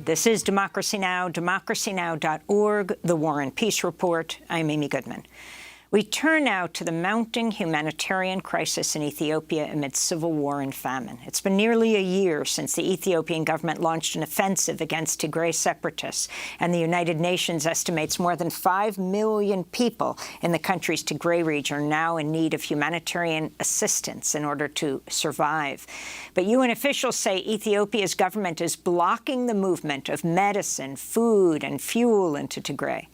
This is Democracy Now!, democracynow.org, The War and Peace Report. I'm Amy Goodman. We turn now to the mounting humanitarian crisis in Ethiopia amid civil war and famine. It's been nearly a year since the Ethiopian government launched an offensive against Tigray separatists, and the United Nations estimates more than 5 million people in the country's Tigray region are now in need of humanitarian assistance in order to survive. But UN officials say Ethiopia's government is blocking the movement of medicine, food, and fuel into Tigray.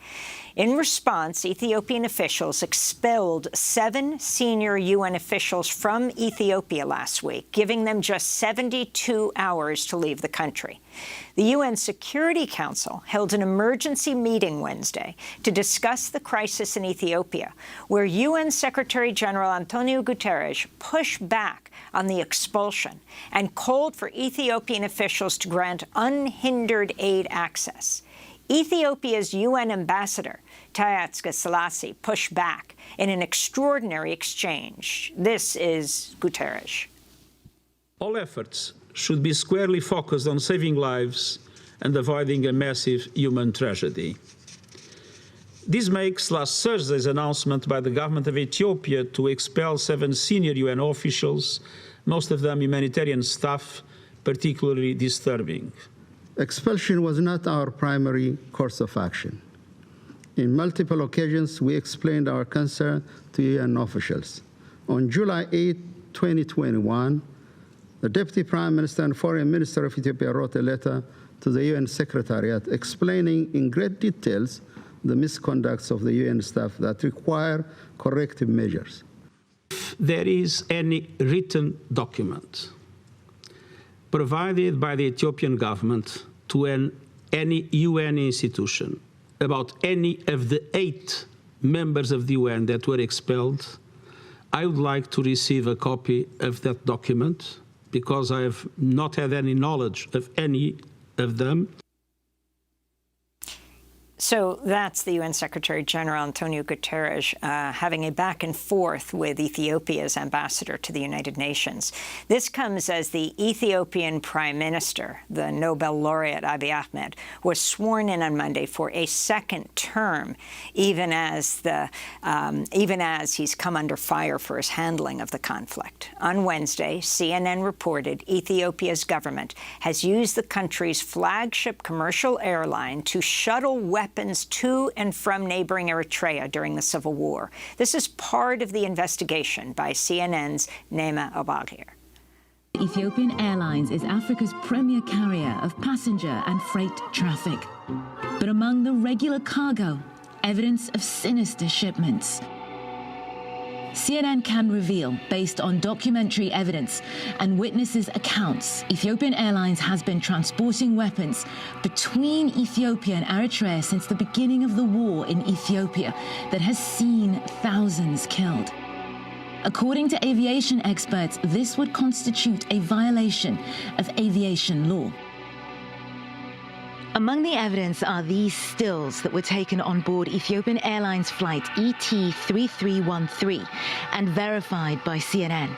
In response, Ethiopian officials expelled 7 senior UN officials from Ethiopia last week, giving them just 72 hours to leave the country. The UN Security Council held an emergency meeting Wednesday to discuss the crisis in Ethiopia, where UN Secretary-General Antonio Guterres pushed back on the expulsion and called for Ethiopian officials to grant unhindered aid access. Ethiopia's UN ambassador, Tayatska Selassie, pushed back in an extraordinary exchange. This is Guterres. All efforts should be squarely focused on saving lives and avoiding a massive human tragedy. This makes last Thursday's announcement by the government of Ethiopia to expel 7 senior UN officials, most of them humanitarian staff, particularly disturbing. Expulsion was not our primary course of action. In multiple occasions, we explained our concern to UN officials. On July 8, 2021, the Deputy Prime Minister and Foreign Minister of Ethiopia wrote a letter to the UN Secretariat explaining in great details the misconducts of the UN staff that require corrective measures. If there is any written document provided by the Ethiopian government to any UN institution about any of the 8 members of the UN that were expelled, I would like to receive a copy of that document because I have not had any knowledge of any of them. So that's the UN Secretary-General Antonio Guterres having a back and forth with Ethiopia's ambassador to the United Nations. This comes as the Ethiopian Prime Minister, the Nobel laureate Abiy Ahmed, was sworn in on Monday for a second term, even as he's come under fire for his handling of the conflict. On Wednesday, CNN reported Ethiopia's government has used the country's flagship commercial airline to shuttle weapons to and from neighboring Eritrea during the civil war. This is part of the investigation by CNN's Nima Elbagir. Ethiopian Airlines is Africa's premier carrier of passenger and freight traffic. But among the regular cargo, evidence of sinister shipments. CNN can reveal, based on documentary evidence and witnesses' accounts, Ethiopian Airlines has been transporting weapons between Ethiopia and Eritrea since the beginning of the war in Ethiopia that has seen thousands killed. According to aviation experts, this would constitute a violation of aviation law. Among the evidence are these stills that were taken on board Ethiopian Airlines flight ET3313 and verified by CNN.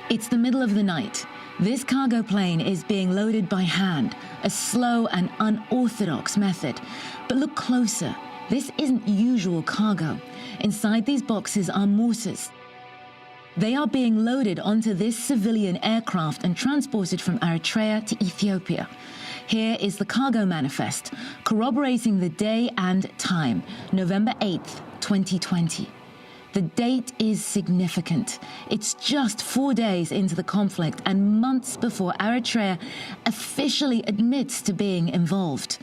It's the middle of the night. This cargo plane is being loaded by hand, a slow and unorthodox method. But look closer. This isn't usual cargo. Inside these boxes are mortars. They are being loaded onto this civilian aircraft and transported from Eritrea to Ethiopia. Here is the cargo manifest, corroborating the day and time, November 8th, 2020. The date is significant. It's just 4 days into the conflict and months before Eritrea officially admits to being involved.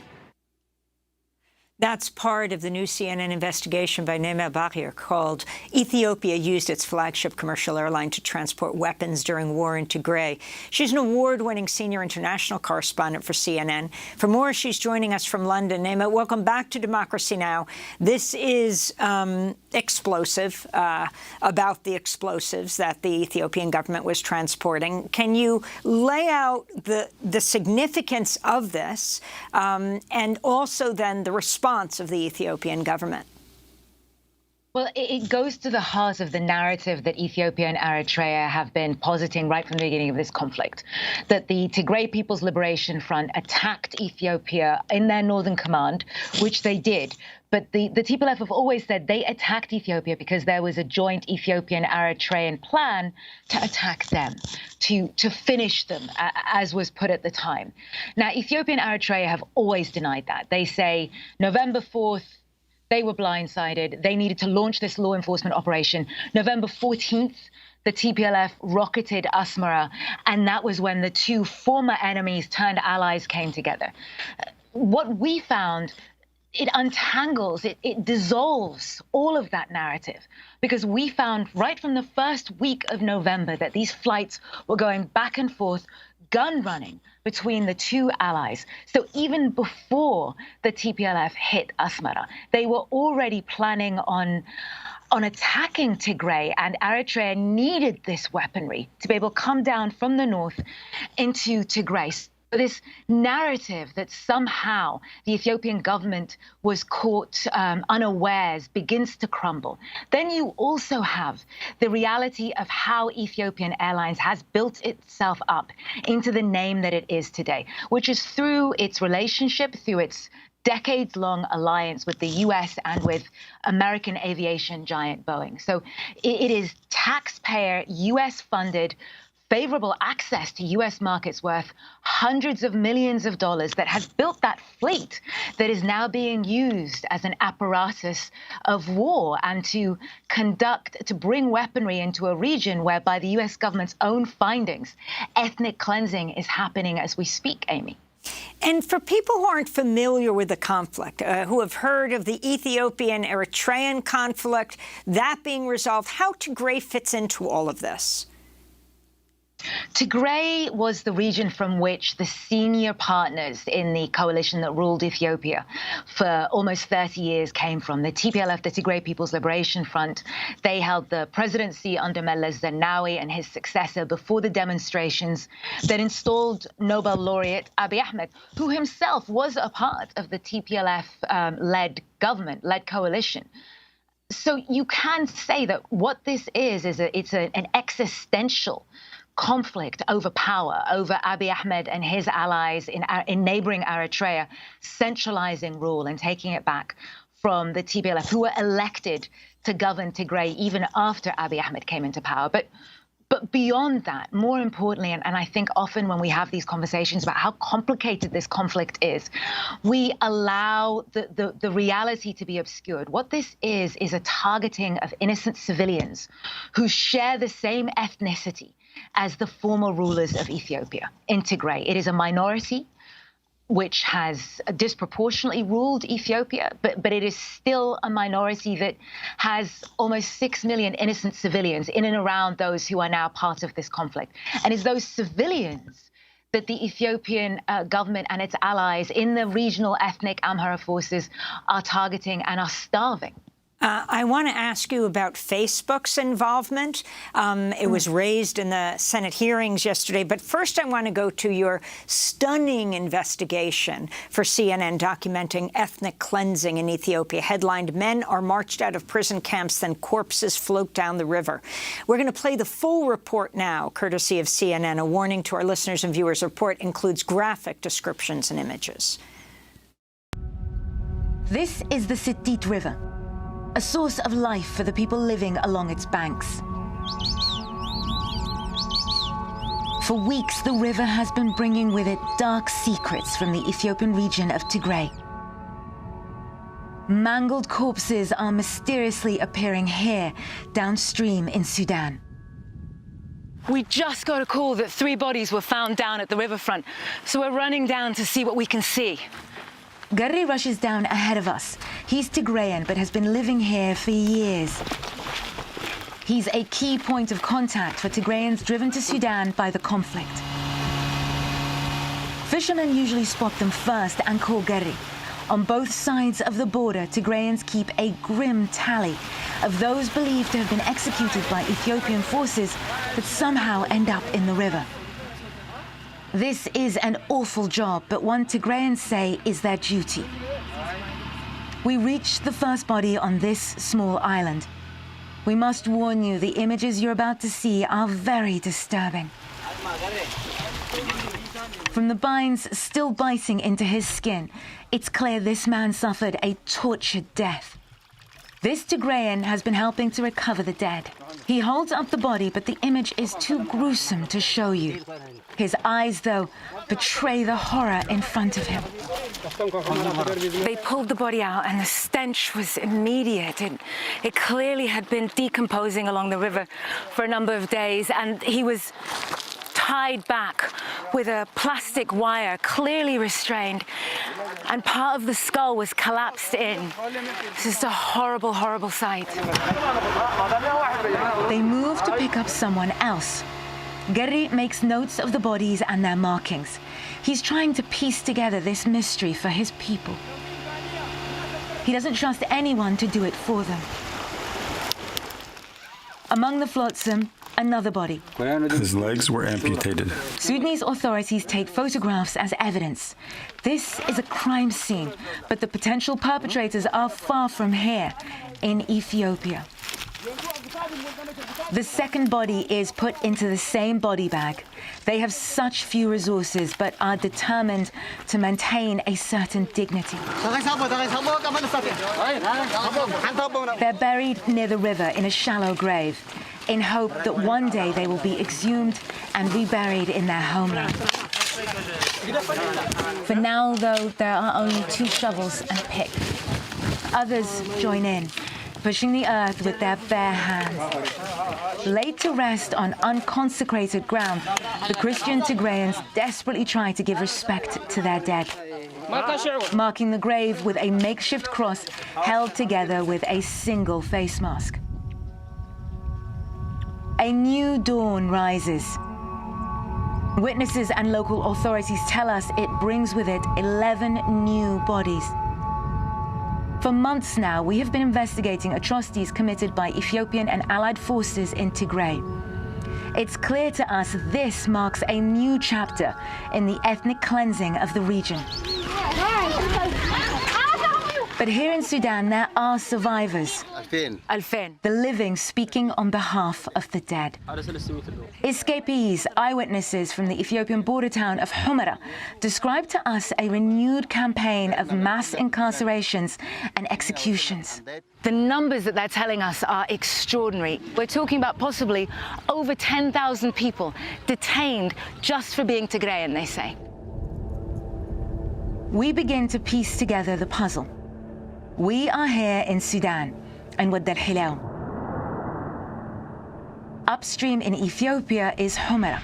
That's part of the new CNN investigation by Nima Elbagir called Ethiopia Used Its Flagship Commercial Airline to Transport Weapons During War in Tigray. She's an award-winning senior international correspondent for CNN. For more, she's joining us from London. Nima, welcome back to Democracy Now! This is explosive, about the explosives that the Ethiopian government was transporting. Can you lay out the significance of this and also then the response of the Ethiopian government? Well, it goes to the heart of the narrative that Ethiopia and Eritrea have been positing right from the beginning of this conflict, that the Tigray People's Liberation Front attacked Ethiopia in their northern command, which they did. But the TPLF have always said they attacked Ethiopia because there was a joint Ethiopian-Eritrean plan to attack them, to finish them, as was put at the time. Now, Ethiopia and Eritrea have always denied that. They say November 4th, they were blindsided. They needed to launch this law enforcement operation. November 14th, the TPLF rocketed Asmara, and that was when the two former enemies turned allies came together. What we found, it untangles, it dissolves all of that narrative, because we found right from the first week of November that these flights were going back and forth, gun running between the two allies. So even before the TPLF hit Asmara, they were already planning on attacking Tigray, and Eritrea needed this weaponry to be able to come down from the north into Tigray. This narrative that somehow the Ethiopian government was caught unawares begins to crumble. Then you also have the reality of how Ethiopian Airlines has built itself up into the name that it is today, which is through its relationship, through its decades-long alliance with the U.S. and with American aviation giant Boeing. So it is taxpayer, U.S.-funded, favorable access to U.S. markets worth hundreds of millions of dollars that has built that fleet that is now being used as an apparatus of war and to bring weaponry into a region where, by the U.S. government's own findings, ethnic cleansing is happening as we speak, Amy. And for people who aren't familiar with the conflict, who have heard of the Ethiopian-Eritrean conflict, that being resolved, how Tigray fits into all of this? Tigray was the region from which the senior partners in the coalition that ruled Ethiopia for almost 30 years came from. The TPLF, the Tigray People's Liberation Front, they held the presidency under Meles Zenawi and his successor before the demonstrations that installed Nobel laureate Abiy Ahmed, who himself was a part of the TPLF-led government, led coalition. So you can say that what this is an existential conflict over power, over Abiy Ahmed and his allies in neighboring Eritrea, centralizing rule and taking it back from the TPLF, who were elected to govern Tigray even after Abiy Ahmed came into power. But beyond that, more importantly, and I think often when we have these conversations about how complicated this conflict is, we allow the reality to be obscured. What this is a targeting of innocent civilians who share the same ethnicity as the former rulers of Ethiopia in Tigray. It is a minority which has disproportionately ruled Ethiopia, but it is still a minority that has almost 6 million innocent civilians in and around those who are now part of this conflict. And it's those civilians that the Ethiopian government and its allies in the regional ethnic Amhara forces are targeting and are starving. I want to ask you about Facebook's involvement. It was raised in the Senate hearings yesterday. But first, I want to go to your stunning investigation for CNN documenting ethnic cleansing in Ethiopia. Headlined, "Men are marched out of prison camps, then corpses float down the river." We're going to play the full report now, courtesy of CNN. A warning to our listeners and viewers: report includes graphic descriptions and images. This is the Sitit River, a source of life for the people living along its banks. For weeks, the river has been bringing with it dark secrets from the Ethiopian region of Tigray. Mangled corpses are mysteriously appearing here, downstream in Sudan. We just got a call that 3 bodies were found down at the riverfront, so we're running down to see what we can see. Gary rushes down ahead of us. He's Tigrayan, but has been living here for years. He's a key point of contact for Tigrayans driven to Sudan by the conflict. Fishermen usually spot them first and call Gary. On both sides of the border, Tigrayans keep a grim tally of those believed to have been executed by Ethiopian forces that somehow end up in the river. This is an awful job, but one Tigrayans say is their duty. We reached the first body on this small island. We must warn you, the images you're about to see are very disturbing. From the binds still biting into his skin, it's clear this man suffered a tortured death. This Tigrayan has been helping to recover the dead. He holds up the body, but the image is too gruesome to show you. His eyes, though, betray the horror in front of him. They pulled the body out and the stench was immediate. It clearly had been decomposing along the river for a number of days, and he was tied back with a plastic wire, clearly restrained, and part of the skull was collapsed in. This is a horrible, horrible sight. They move to pick up someone else. Gerri makes notes of the bodies and their markings. He's trying to piece together this mystery for his people. He doesn't trust anyone to do it for them. Among the flotsam, another body. His legs were amputated. Sudanese authorities take photographs as evidence. This is a crime scene, but the potential perpetrators are far from here, in Ethiopia. The second body is put into the same body bag. They have such few resources, but are determined to maintain a certain dignity. They're buried near the river in a shallow grave, in hope that one day they will be exhumed and reburied in their homeland. For now, though, there are only 2 shovels and a pick. Others join in, pushing the earth with their bare hands. Laid to rest on unconsecrated ground, the Christian Tigrayans desperately try to give respect to their dead, marking the grave with a makeshift cross held together with a single face mask. A new dawn rises. Witnesses and local authorities tell us it brings with it 11 new bodies. For months now, we have been investigating atrocities committed by Ethiopian and allied forces in Tigray. It's clear to us this marks a new chapter in the ethnic cleansing of the region. But here in Sudan, there are survivors. Alfen. The living speaking on behalf of the dead. Escapees, eyewitnesses from the Ethiopian border town of Humera, describe to us a renewed campaign of mass incarcerations and executions. The numbers that they're telling us are extraordinary. We're talking about possibly over 10,000 people detained just for being Tigrayan, they say. We begin to piece together the puzzle. We are here in Sudan and Wad al-Hilal. Upstream in Ethiopia is Humera.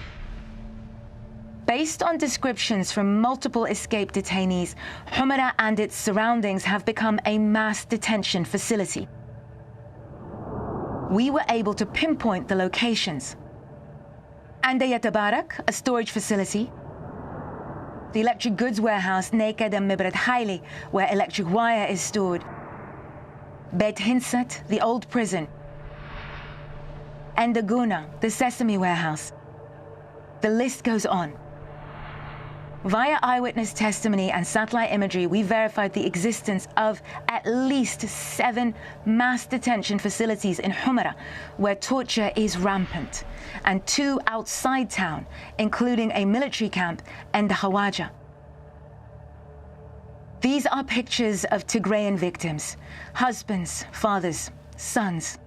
Based on descriptions from multiple escaped detainees, Humera and its surroundings have become a mass detention facility. We were able to pinpoint the locations. Andaya Tabarak, a storage facility. The electric goods warehouse Naked and Mibrat Haile, where electric wire is stored. Bet Hinsat, the old prison. And Daguna, the sesame warehouse. The list goes on. Via eyewitness testimony and satellite imagery, we verified the existence of at least 7 mass detention facilities in Humera, where torture is rampant, and 2 outside town, including a military camp and the Hawaja. These are pictures of Tigrayan victims, husbands, fathers, sons.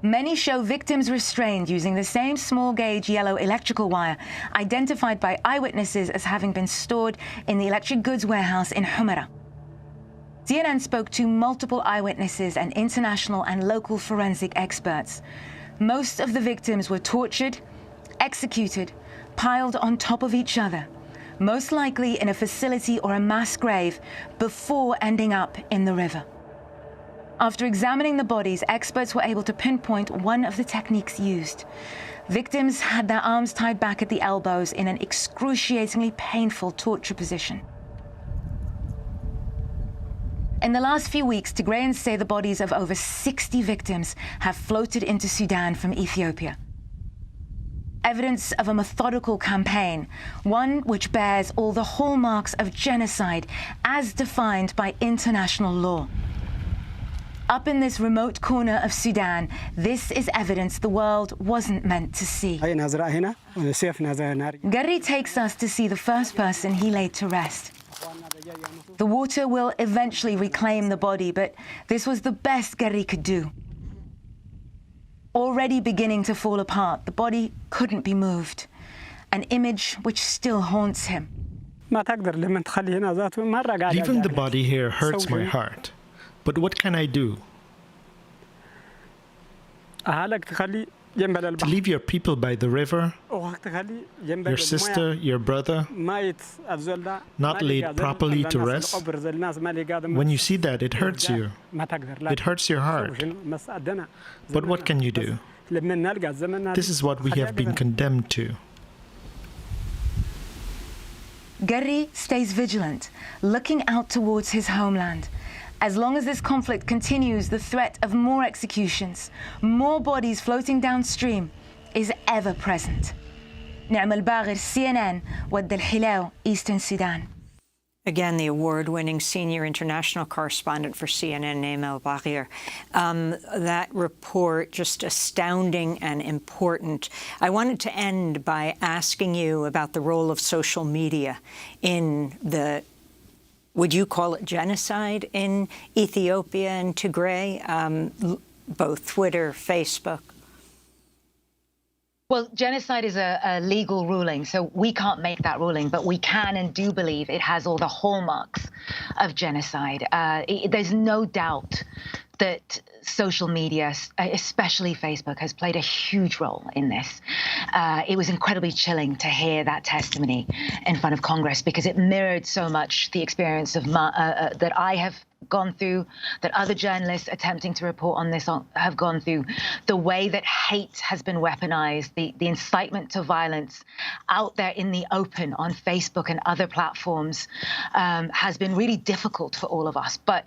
Many show victims restrained using the same small-gauge yellow electrical wire identified by eyewitnesses as having been stored in the electric goods warehouse in Humera. CNN spoke to multiple eyewitnesses and international and local forensic experts. Most of the victims were tortured, executed, piled on top of each other, most likely in a facility or a mass grave, before ending up in the river. After examining the bodies, experts were able to pinpoint one of the techniques used. Victims had their arms tied back at the elbows in an excruciatingly painful torture position. In the last few weeks, Tigrayans say the bodies of over 60 victims have floated into Sudan from Ethiopia. Evidence of a methodical campaign, one which bears all the hallmarks of genocide as defined by international law. Up in this remote corner of Sudan, this is evidence the world wasn't meant to see. Garry takes us to see the first person he laid to rest. The water will eventually reclaim the body, but this was the best Garry could do. Already beginning to fall apart, the body couldn't be moved, an image which still haunts him. Leaving the body here hurts my heart. But what can I do? To leave your people by the river, your sister, your brother, not laid properly to rest. When you see that, it hurts you. It hurts your heart. But what can you do? This is what we have been condemned to. Garry stays vigilant, looking out towards his homeland. As long as this conflict continues, the threat of more executions, more bodies floating downstream, is ever present. Nima Elbagir, CNN, Wad al-Hilaw, Eastern Sudan. Again, the award-winning senior international correspondent for CNN, Nima Elbagir. That report, just astounding and important. I wanted to end by asking you about the role of social media in the, would you call it genocide in Ethiopia and Tigray, both Twitter, Facebook? Well, genocide is a legal ruling, so we can't make that ruling, but we can and do believe it has all the hallmarks of genocide. There's no doubt that social media, especially Facebook, has played a huge role in this. It was incredibly chilling to hear that testimony in front of Congress because it mirrored so much the experience of that I have gone through, that other journalists attempting to report on this have gone through, the way that hate has been weaponized, the incitement to violence out there in the open on Facebook and other platforms has been really difficult for all of us. But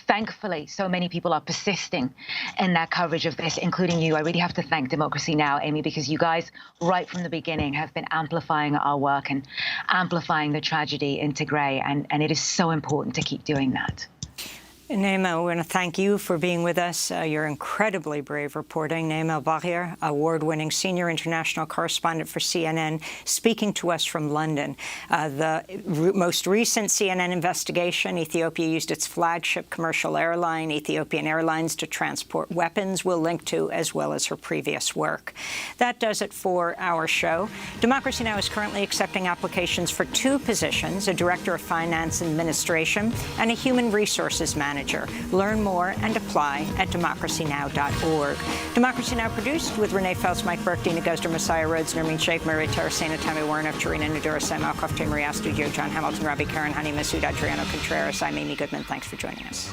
thankfully, so many people are persisting in their coverage of this, including you. I really have to thank Democracy Now!, Amy, because you guys, right from the beginning, have been amplifying our work and amplifying the tragedy in Tigray, and it is so important to keep doing that. Nima, we want to thank you for being with us. Your incredibly brave reporting. Nima Elbagir, award-winning senior international correspondent for CNN, speaking to us from London. The most recent CNN investigation, Ethiopia used its flagship commercial airline, Ethiopian Airlines, to transport weapons, we'll link to, as well as her previous work. That does it for our show. Democracy Now! Is currently accepting applications for 2 positions, a Director of Finance Administration and a Human Resources Manager. Learn more and apply at democracynow.org. Democracy Now! Produced with Renee Feltz, Mike Burke, Dina Guzder, Messiah Rhodes, Nermeen Sheikh, Maria Terracena, Tammy Warnoff, Tarina Nadura, Sam Alcoff, Tim Rias, Studio, John Hamilton, Robbie Karen, Honey Masood, Adriano Contreras. I'm Amy Goodman. Thanks for joining us.